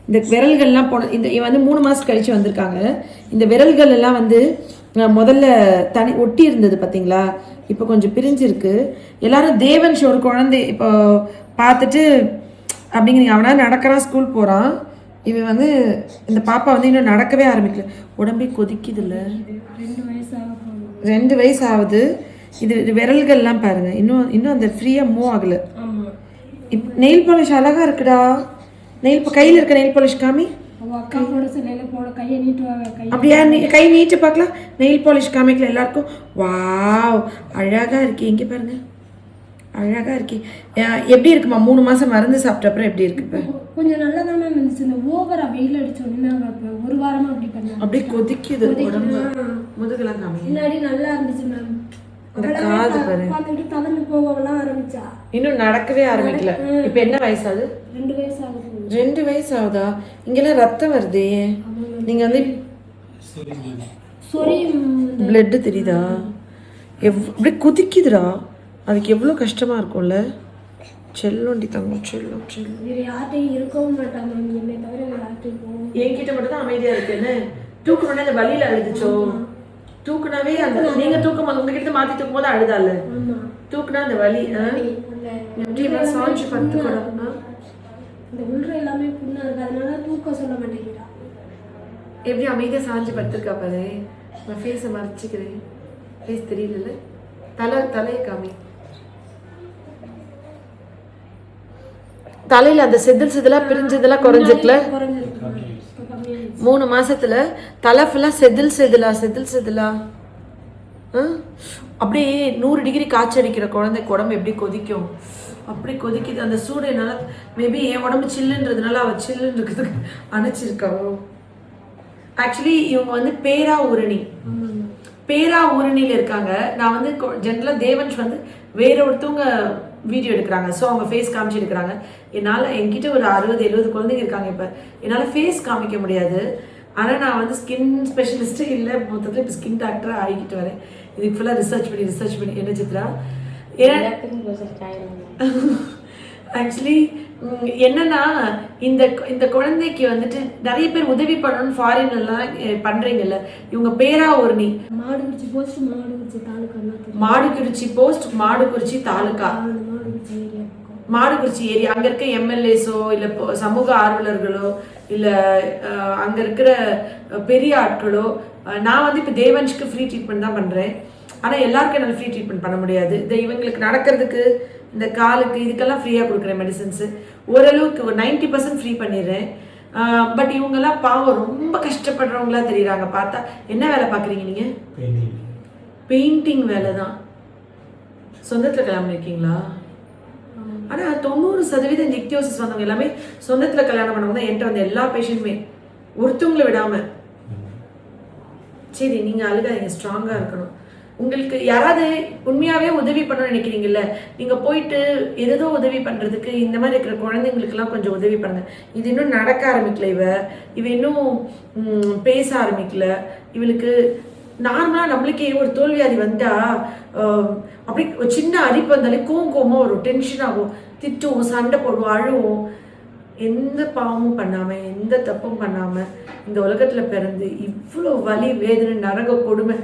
இந்த விரல்கள்லாம் இந்த வந்து 3 மாதம் கழித்து வந்திருக்காங்க. இந்த விரல்கள் எல்லாம் வந்து முதல்ல ஒட்டி இருந்தது பார்த்தீங்களா, இப்போ கொஞ்சம் பிரிஞ்சிருக்கு. எல்லாரும் தேவன்ஷ் ஒரு குழந்தை இப்போ பார்த்துட்டு அப்படிங்கிறீங்க. அவனா நடக்கிறான், ஸ்கூல் போகிறான். இவன் வந்து இந்த பாப்பா வந்து இன்னும் நடக்கவே ஆரம்பிக்கல. உடம்பே கொதிக்குது இல்லை, 2 வயசு ஆகுது. இது விரல்கள்லாம் பாருங்க, இன்னும் அந்த ஃப்ரீயாக மூவ் ஆகலை. இப்போ நெயில் பாலிஷ் அழகா இருக்குடா. கையில் இருக்க நெயில் பாலிஷ் காமி. அப்படியா, கை நீட்டு பார்க்கலாம். நெயில் பாலிஷ் காமிக்கல எல்லாருக்கும். வாவ், அழகா இருக்கு. எங்கே பாருங்க, அழகா இருக்கு. எப்படி இருக்குமா 3 மாசம் மருந்து சாப்பிட்ட அப்புறம் எப்படி இருக்கு? இப்போ கொஞ்சம் நல்லா தான் மேம் இருந்துச்சு. இந்த ஓவரா வெயில் அடிச்சோன்னா ஒரு வாரமா அப்படி பண்ணாங்க. அப்படியே கொதிக்குது உடம்பு. முதுகெல்லாம் காமி. முன்னாடி நல்லா இருந்துச்சு மேம். அந்த காது பாரு, பாத்துட்டு தவந்து போகலாம் ஆரம்பிச்சா. இன்னும் நடக்கவே ஆரம்பிக்கல. இப்போ என்ன வயசாகுது? 2 வயசு ஆகுது. 2 வயசு ஆகுதா? இங்கெல்லாம் ரத்தம் வருதே. நீங்க வந்து பிளட் தெரியுதா? அப்படியே கொதிக்குதுடா. அதுக்கு எவ்வளோ கஷ்டமா இருக்கும்ல. செல்லோண்டி தங்கம், செல்லம் செல்லம். வேற யார்ட்டையும் இருக்கவும் மாட்டாங்க, என்னை தவிர யார்ட்டையும் போகும். என்கிட்ட மட்டும் தான் அமைதியா இருக்குன்னு. தூக்கணும்னா அந்த வலியில அழுதுச்சோ? தூக்குனாவே அந்த நீங்க தூக்கும் போது உங்ககிட்ட மாத்தி தூக்கும் போது அழுதால, தூக்குனா அந்த வலி. எப்படி சாஞ்சு பத்து கூட இந்த உள்ள எல்லாமே புண்ணா இருக்கு, அதனால தூக்க சொல்ல மாட்டேங்கிறா. எப்படி அமைதியா சாஞ்சு படுத்திருக்கா பாரு. நான் ஃபேஸை மறைச்சிக்கிறேன், ஃபேஸ் தெரியல. தலையை காமி. தலையில அந்த செதிலா பிரிஞ்சதெல்லாம் குறைஞ்சிருக்குல. 3 மாசத்துல தலை ஃபுல்லா செதிலா. அப்படியே 100 டிகிரி காய்ச்சடிக்கிற குழந்தைக்கு உடம்பு எப்படி கொதிக்கும், அப்படி கொதிக்குது. அந்த சூடு என்னால, மேபி என் உடம்பு சில்லுன்றதுனால அவ சில்லுன்னு இருக்கிறதுக்கு அணைச்சிருக்காவோ. ஆக்சுவலி இவங்க வந்து பேரா ஊரணியில இருக்காங்க. நான் வந்து ஜென்ரலாக தேவன்ஷ் வந்து வேற ஒருத்தவங்க வீடியோ எடுக்கிறாங்க, ஸோ அவங்க ஃபேஸ் காமிச்சு எடுக்கிறாங்க. என்கிட்ட ஒரு 60-70 குழந்தைங்க இருக்காங்க. இப்போ என்னால் ஃபேஸ் காமிக்க முடியாது. ஆனால் நான் வந்து ஸ்கின் ஸ்பெஷலிஸ்ட்டு இல்லை, மொத்தத்தில் இப்போ ஸ்கின் டாக்டராக ஆகிக்கிட்டு வரேன். இதுக்கு ஃபுல்லாக ரிசர்ச் பண்ணி என்ன சித்ரா, ஏன்னா ஆக்சுவலி என்னன்னா இந்த குழந்தைக்கு வந்துட்டு நிறைய பேர் உதவி பண்ணணும்னு ஃபாரின் எல்லாம் பண்றீங்கல்ல. இவங்க பேரா ஊரணி, மாடுகுறிச்சி போஸ்ட் மாடுகுறிச்சி தாலுகா, மாடுகுறிச்சி ஏரியா. அங்க இருக்க எம்எல்ஏஸோ இல்ல சமூக ஆர்வலர்களோ இல்ல அங்க இருக்கிற பெரிய ஆட்களோ, நான் வந்து இப்ப தேவன்ஷ்க்கு ஃப்ரீ ட்ரீட்மெண்ட் தான் பண்றேன். ஆனா எல்லாருக்கும் என்னால் ஃப்ரீ ட்ரீட்மெண்ட் பண்ண முடியாது. இவங்களுக்கு நடக்கிறதுக்கு, இந்த காலுக்கு, இதுக்கெல்லாம் ஃப்ரீயாக கொடுக்குறேன் மெடிசன்ஸு. ஓரளவுக்கு ஒரு 90% ஃப்ரீ பண்ணிடுறேன். பட் இவங்கெல்லாம் பாவம் ரொம்ப கஷ்டப்படுறவங்களா தெரியுறாங்க பார்த்தா. என்ன வேலை பார்க்குறீங்க நீங்கள்? பெயிண்டிங் வேலை தான். சொந்தத்தில் கல்யாணம் இருக்கீங்களா? ஆனால் 90% நிக்டியோசிஸ் வந்தவங்க எல்லாமே சொந்தத்தில் கல்யாணம் பண்ணவங்க தான் என்கிட்ட வந்து எல்லா பேஷண்ட்டுமே, ஒருத்தவங்களை விடாமல். சரி, நீங்கள் அழுகாதீங்க, ஸ்ட்ராங்காக இருக்கணும். உங்களுக்கு யாராவது உண்மையாகவே உதவி பண்ணணும்னு நினைக்கிறீங்கல்ல, நீங்கள் போயிட்டு ஏதோ உதவி பண்ணுறதுக்கு இந்த மாதிரி இருக்கிற குழந்தைங்களுக்கெல்லாம் கொஞ்சம் உதவி பண்ணுங்க. இது இன்னும் நடக்க ஆரம்பிக்கல, இவ இன்னும் பேச ஆரம்பிக்கல. இவளுக்கு நார்மலாக நம்மளுக்கே ஒரு தோல்வியாதி வந்தால் அப்படி ஒரு சின்ன அரிப்பு வந்தாலே கோவமாக வரும், டென்ஷன் ஆகும், திட்டுவோம், சண்டை போடுவோம், அழுவோம். எந்த பாவமும் பண்ணாமல், எந்த தப்பும் பண்ணாமல் இந்த உலகத்தில் பிறந்து இவ்வளோ வலி, வேதனை, நரக கொடுமை,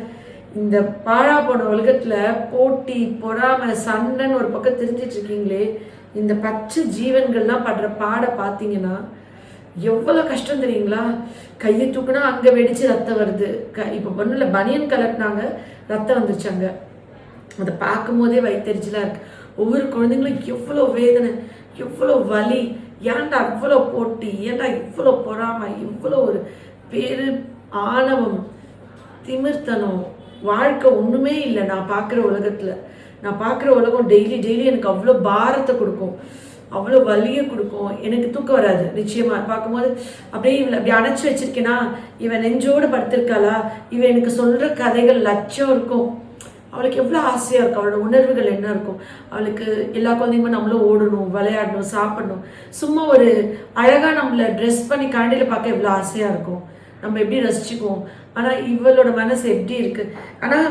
இந்த பாழா போன உலகத்துல போட்டி, பொறாமை, சண்டைன்னு ஒரு பக்கம் தெரிஞ்சிட்டு இருக்கீங்களே, இந்த பச்சை ஜீவன்கள்லாம் படுற பாட பார்த்தீங்கன்னா எவ்வளவு கஷ்டம் தெரியுங்களா? கையை தூக்குனா அங்க வெடிச்சு ரத்தம் வருது. இப்ப ஒண்ணுல பனியன் கலட்டினாங்க, ரத்தம் வந்துருச்சாங்க. அதை பார்க்கும் போதே வயிற்றெரிச்சலா இருக்கு. ஒவ்வொரு குழந்தைங்களும் எவ்வளோ வேதனை, எவ்வளோ வலி, ஏன்டா இவ்வளோ போட்டி, ஏன்டா இவ்வளோ பொறாமை, இவ்வளோ ஒரு பேரு, ஆணவம், திமிர்த்தனம், வாழ்க்கை ஒன்றுமே இல்லை. நான் பார்க்குற உலகம் டெய்லி எனக்கு அவ்வளோ பாரத்தை கொடுக்கும், அவ்வளோ வலியை கொடுக்கும். எனக்கு தூக்கம் வராது நிச்சயமா பார்க்கும்போது. அப்படியே இவளை அப்படி அணைச்சி வச்சிருக்கேனா, இவன் நெஞ்சோடு படுத்திருக்காளா, இவன் எனக்கு சொல்கிற கதைகள் லட்சம் இருக்கும். அவளுக்கு எவ்வளோ ஆசையாக இருக்கும், அவளோட உணர்வுகள் என்ன இருக்கும். அவளுக்கு எல்லா குழந்தைங்களும் நம்மளும் ஓடணும், விளையாடணும், சாப்பிடணும். சும்மா ஒரு அழகாக நம்மளை ட்ரெஸ் பண்ணி கரண்டியில் பார்க்க எவ்வளோ ஆசையாக இருக்கும், நம்ம எப்படி ரசிச்சுக்குவோம். ஆனால் இவளோட மனசு எப்படி இருக்கு. ஆனால்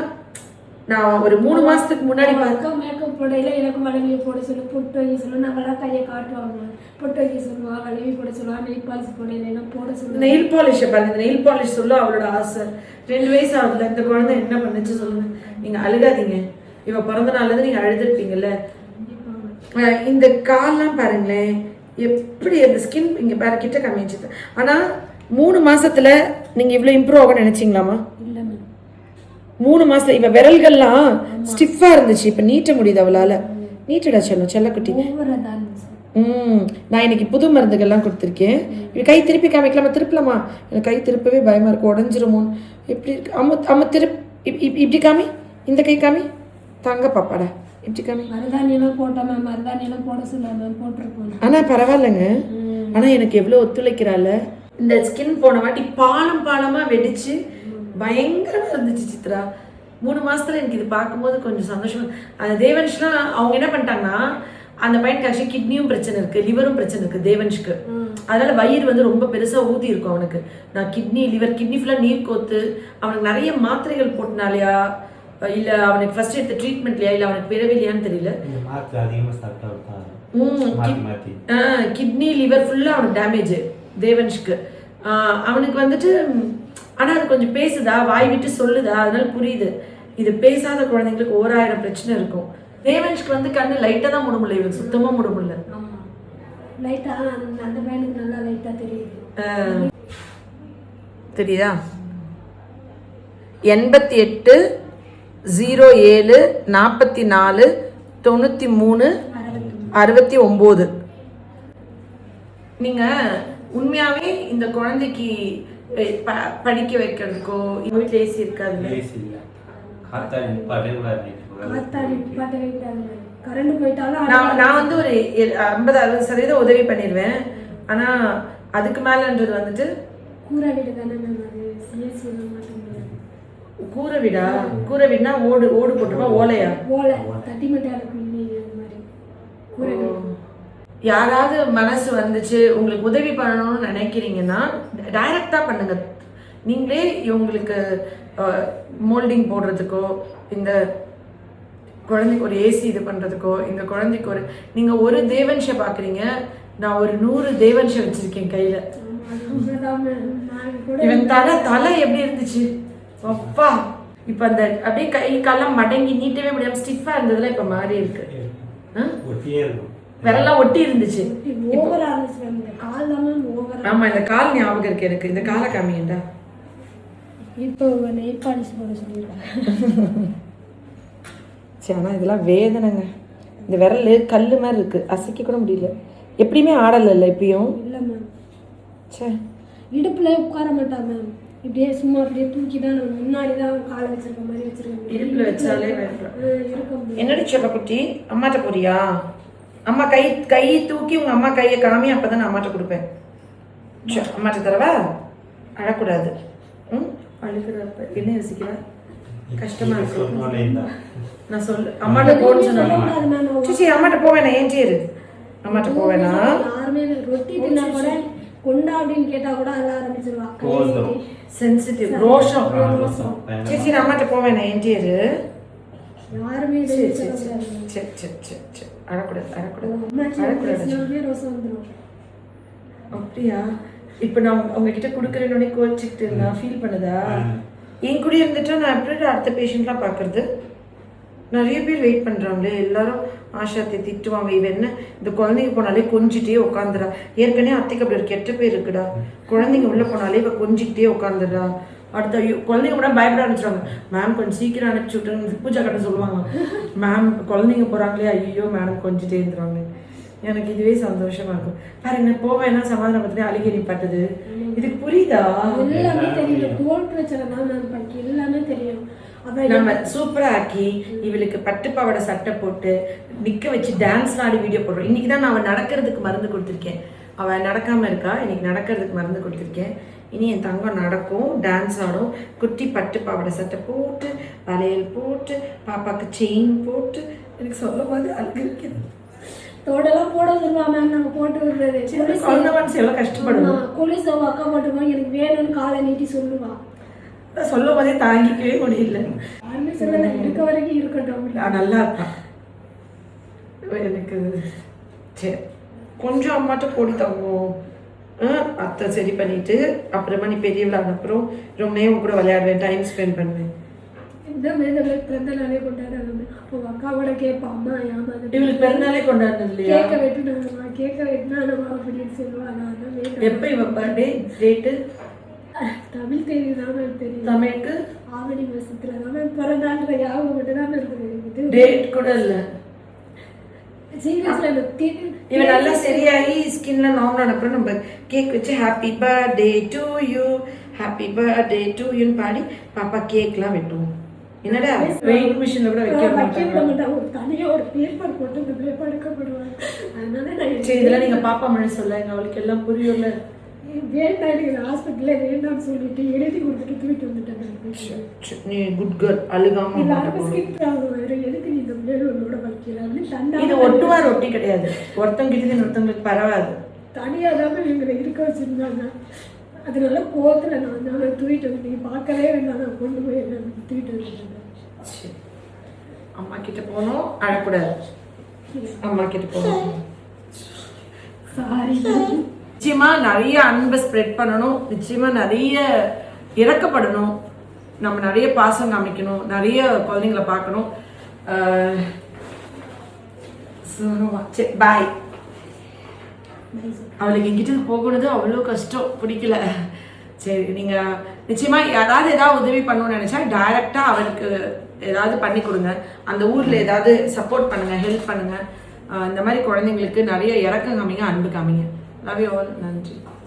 நான் ஒரு 3 மாசத்துக்கு முன்னாடி அக்கா மேக்கப் போடையில எனக்கு வளைவி போட சொல்லு, பொட்டு வைக்க சொல்லு. நாங்களாம் கையை காட்டுவாங்க, பொட்டு வைக்க சொல்லுவா, வளைவி போட சொல்லுவா, நெயில் பாலிஷ் போடையில எல்லாம் போட சொல்லுவா. நெயில் பாலிஷ் பாருங்க, நெயில் பாலிஷ் சொல்ல அவளோட ஆசை. 2 வயசு ஆகுதுல, இந்த குழந்தை என்ன பண்ணுச்சு சொல்லுங்க. நீங்க அழுகாதீங்க, இவ பிறந்த நாள்ல இருந்து நீங்க அழுதுருப்பீங்கல்ல. இந்த கால்லாம் பாருங்களேன் எப்படி அந்த ஸ்கின் இங்க பாரு, கிட்ட காமிச்சு. ஆனா 3 மாசத்துல நீங்க இவ்வளவு இம்ப்ரூவ் ஆகும் நினைச்சீங்களாமா? இல்ல மேம், 3 மாசத்துல இவ விரல்கள்லாம் ஸ்டிஃபா இருந்துச்சு, இப்ப நீட்ட முடியுது அவளால. நீட்டடா செல்லக்குட்டி. ஓவரா தான் இருந்துச்சு. நான் இன்னைக்கு புது மருந்துகள்லாம் கொடுத்துருக்கேன். இது கை திருப்பி காமிக்கலாமா? திருப்பலாமா? எனக்கு கை திருப்பவே பயமா இருக்கு, உடஞ்சிருமோ. எப்படி இருக்கு? அம்மா இப்படி காமி, இந்த கை காமி. தங்க பாப்பாடா, இப்படி காமி. மருதாணி எல்லாம் போட்டா மேம், மருதாணி எல்லாம் போட சொல்ல மேம், போட்டிருப்போம். ஆனா பரவாயில்லைங்க, ஆனா எனக்கு எவ்வளவு ஒத்துழைக்கிறாள். இந்த ஸ்கின் போன வாட்டி பாலமா வெடிச்சு பயங்கரமா இருந்துச்சு சித்ரா. 3 மாசத்துல எனக்கு இது பார்க்கும்போது கொஞ்சம் சந்தோஷமா. அந்த தேவன்ஷ்லாம் அவங்க என்ன பண்ணிட்டாங்கன்னா, அந்த பையனுக்கு ஆக்சுவலி கிட்னியும் பிரச்சனை இருக்கு, லிவரும் பிரச்சனை இருக்கு தேவன்ஷ்க்கு. அதனால வயிறு வந்து ரொம்ப பெருசா ஊதி இருக்கும் அவனுக்கு. நான் கிட்னி ஃபுல்லா நீர் கோத்து அவனுக்கு நிறைய மாத்திரைகள் போட்டனாலயா இல்ல அவனுக்கு ஃபர்ஸ்ட் எடுத்த ட்ரீட்மெண்ட்லயா இல்ல அவனுக்கு பிறவே இல்லையான்னு தெரியல. கிட்னி லிவர் ஃபுல்லா அவனுக்கு டேமேஜ் தேவன்ஷ்க்கு. அவனுக்கு வந்துட்டு ஆனா அது கொஞ்சம் பேசுதா, வாய் விட்டு சொல்லுதா, அதனால புரியுது. இது பேசாத குழந்தைங்களுக்கு 1000 பிரச்சனை இருக்கும். தேவன்ஷ்க்கு வந்து கண்ணு லைட்டா தான் மூட முடியல, இவனுக்கு சுத்தமா மூட முடியல. லைட்டா அந்த பையனுக்கு நல்லா லைட்டா தெரியுது. தெரியுதா? 88 07 44 93 69. நீங்க உண்மையாவே இந்த குழந்தைக்கு படிக்க வைக்கிறதுக்கோ எங்க வீட்டுல ஏசி இருக்காது. நான் வந்து ஒரு 50-60% உதவி பண்ணிடுவேன். ஆனா அதுக்கு மேலன்றது வந்துட்டு கூரை வீடு தானே. கூரை வீடா? கூரை வீடுனா ஓடு போட்டுருப்பா, ஓலையா? ஓலை தட்டி மட்டும். யாராவது மனசு வந்துச்சு உங்களுக்கு உதவி பண்ணணும்னு நினைக்கிறீங்கன்னா டைரக்டா பண்ணுங்க. நீங்களே இவங்களுக்கு மோல்டிங் போடுறதுக்கோ, இந்த குழந்தைக்கு ஒரு ஏசி இது பண்றதுக்கோ, இந்த குழந்தைக்கு நீங்க ஒரு தேவன்ஷை பாக்குறீங்க, நான் ஒரு 100 தேவன்ஷை வச்சிருக்கேன் கையில. இவன் தலை எப்படி இருந்துச்சு அப்பா! இப்ப அந்த அப்படியே கை காலம் மடங்கி நீட்டவே முடியாம ஸ்டிஃபா இருந்ததுல இப்ப மாறி இருக்கு. விரலாம் ஒட்டி இருந்துச்சு. ஆமா, இந்த கால் ஞாபகம் இருக்கு எனக்கு. இந்த காலை காமிங்கடா. இப்போ நெயில் பாலிஷ் போட சொல்லிருக்காங்க. சரி, ஆனா இதெல்லாம் வேதனைங்க. இந்த விரல் கல்லு மாதிரி இருக்கு, அசைக்க கூட முடியல. எப்படியுமே ஆடல இப்பயும். இல்ல மேம், சரி இடுப்புல உட்கார மாட்டா மேம், இப்படியே சும்மா அப்படியே தூக்கி தான் முன்னாடி தான் காலை வச்சிருக்க மாதிரி வச்சிருக்கேன். இடுப்புல வச்சாலே என்னடி செப்ப குட்டி, அம்மாட்ட போறியா? அம்மா கை தூக்கி உங்க அம்மா கையை காமி, அப்பதான் நான் அம்மாட்ட கொடுப்பேன். அம்மாட்ட தரவா? அழக்கூடாது. அழுகிறப்ப என்ன யோசிக்கிறா? கஷ்டமா இருக்கு. நான் சொல்லு அம்மாட்ட போன்னு சொன்னேன். சரி அம்மாட்ட போவேனா? ஏன் சேரு அம்மாட்ட போவேனா? யாருமே ரொட்டி தின்னா கூட கொண்டா அப்படின்னு கேட்டா கூட அழ ஆரம்பிச்சிருவா. சென்சிட்டிவ், ரோஷம். சரி அம்மாட்ட போவேனா? ஏன் சேரு யாருமே அப்படியா? இப்ப நான் உங்ககிட்ட குடுக்கறேன்னு கோச்சிக்கிட்டு நான் ஃபீல் பண்ணுதா? என் கூட இருந்துட்டா நான் எப்படி அடுத்த பேஷண்ட்லாம் பாக்குறது? நிறைய பேர் வெயிட் பண்றாங்களே, எல்லாரும் ஆஷாத்தை திட்டுவாங்க. இவ என்ன இந்த குழந்தைங்க போனாலே கொஞ்சிட்டே உட்காந்துடா. ஏற்கனவே அத்தைக்கு அப்படி ஒரு கெட்ட பேர் இருக்குடா, குழந்தைங்க உள்ள போனாலே இவ கொஞ்சிக்கிட்டே உட்காந்துடுறா. அடுத்த குழந்தைங்க கூட பயப்பட ஆரம்பிச்சிருவாங்க. மேம் கொஞ்சம் சீக்கிரம் அனுப்பிச்சு விட்டுருங்க, பூஜா கட்ட சொல்லுவாங்க. மேம் குழந்தைங்க போறாங்களே, ஐயோ மேடம் கொஞ்சிட்டே இருந்துருவாங்க. எனக்கு இதுவே சந்தோஷமா இருக்கும். பாருங்க, போவேன்னா சமாதானம் பத்தி அழுகி நிப்பாட்டுது. இதுக்கு புரியுதா? எல்லாமே தெரியும். தோல் பிரச்சனை தான் மேம், எல்லாமே தெரியும். நம்ம சூப்பரா ஆக்கி இவளுக்கு பட்டுப்பாவோட சட்டை போட்டு நிக்க வச்சு டான்ஸ் ஆடி வீடியோ போடுறோம். இன்னைக்கு தான் நான் அவன் நடக்கிறதுக்கு மருந்து கொடுத்துருக்கேன். அவன் நடக்காம இருக்கா, இன்னைக்கு நடக்கிறதுக்கு மருந்து கொடுத்துருக்கேன். இனி என் தங்கம் நடக்கும், டான்ஸ் ஆடும். குட்டி பட்டுப்பாவோட சட்டை போட்டு, வளையல் போட்டு, பாப்பாக்கு செயின் போட்டு, எனக்கு சொல்ல போது அழுகு இருக்குது. தோடெல்லாம் போட சொல்லுவா மேம், நம்ம போட்டு விடுறது. குழந்தை மனசு எவ்வளவு கஷ்டப்படுவோம். போலீஸ் அக்கா போட்டுருவாங்க, எனக்கு வேணும்னு காலை நீட்டி சொல்லுவா. சொல்லும் போதே தாங்கிக்கவே முடியல. யாருமே சொல்லலை, இருக்க வரைக்கும் இருக்கட்டும். நான் நல்லா இருப்பேன். எனக்கு சரி கொஞ்சம் அம்மாட்ட போடி தங்கும். அத்தை சரி பண்ணிட்டு அப்புறமா நீ பெரிய விளையாட அப்புறம் ரொம்ப நேரம் கூட விளையாடுவேன், டைம் ஸ்பெண்ட் பண்ணுவேன். இந்த மாதிரி பிறந்த நாளே கொண்டாடுறாங்க. அப்போ அக்காவோட கேட்பான், அம்மா ஏமா இவளுக்கு பிறந்தநாளே கொண்டாடுறது இல்லையா? கேட்க வெட்டினாங்கம்மா, கேட்க வெட்டினாங்கம்மா அப்படின்னு சொல்லுவாங்க. அதான் எப்போ இவ பர்த்டே டேட்டு? தமிழ் தேதி தான் தெரியும். தமிழுக்கு ஆவணி மாசத்துல தான் பிறந்தான்ற ஞாபகம் மட்டும் தான் இருக்குது. டேட் கூட இல்லை. சீரியஸ்ல இவன் நல்லா சரியாகி ஸ்கின்ல நார்மல் அப்புறம் நம்ம கேக் வச்சு happy birthday to you, happy birthday to யூன்னு பாடி பாப்பா கேக்லாம் வெட்டுவோம். என்னடா வெயிட் மிஷின்ல கூட வைக்க மாட்டாங்க. ஒரு தனியா ஒரு பேப்பர் போட்டு நம்மளே படுக்கப்படுவாங்க. அதனால நான் சரி இதெல்லாம் நீங்க பாப்பா மழை சொல்லுங்க, அவளுக்கு எல்லாம் புரியும்ல. வேண்டாம் ஹாஸ்பிட்டல்ல வேண்டாம்னு சொல்லிட்டு எழுதி கொடுத்துட்டு தூக்கிட்டு வந்துட்டேன். நீ குட் கேர்ள், அழுகாம எல்லாருக்கும் ஸ்கின் ப்ராப்ளம் வேற, எதுக்கு நீ இந்த மேலோட வைக்கலாம்னு தண்டா. இது ஒட்டுவா ரொட்டி கிடையாது, ஒருத்தவங்க கிட்ட இன்னொருத்தவங்களுக்கு பரவாது. தனியா தான் எங்களை இருக்க வச்சிருந்தாங்க. அதனால கோவத்துல நான் தூக்கிட்டு வந்து நீங்க பார்க்கவே வேண்டாம், நான் கொண்டு போய் தூக்கிட்டு வந்துட்டேன். அம்மா கிட்ட போனோம், அழக்கூடாது. அம்மா கிட்ட போனோம். சாரி. நிச்சயமா நிறைய அன்பை ஸ்ப்ரெட் பண்ணணும், நிச்சயமா நிறைய இறக்கப்படணும், நம்ம நிறைய பாசம் காமிக்கணும், நிறைய குழந்தைங்களை பார்க்கணும். பாய். அவளுக்கு எங்கிட்ட போகணுது அவ்வளோ கஷ்டம், பிடிக்கல. சரி நீங்கள் நிச்சயமாக யாராவது உதவி பண்ணணும்னு நினச்சா டைரெக்டாக அவருக்கு ஏதாவது பண்ணி கொடுங்க. அந்த ஊரில் ஏதாவது சப்போர்ட் பண்ணுங்கள், ஹெல்ப் பண்ணுங்கள். இந்த மாதிரி குழந்தைங்களுக்கு நிறைய இறக்கம் காமிங்க, அன்பு காமிங்க. Love you all. நன்றி.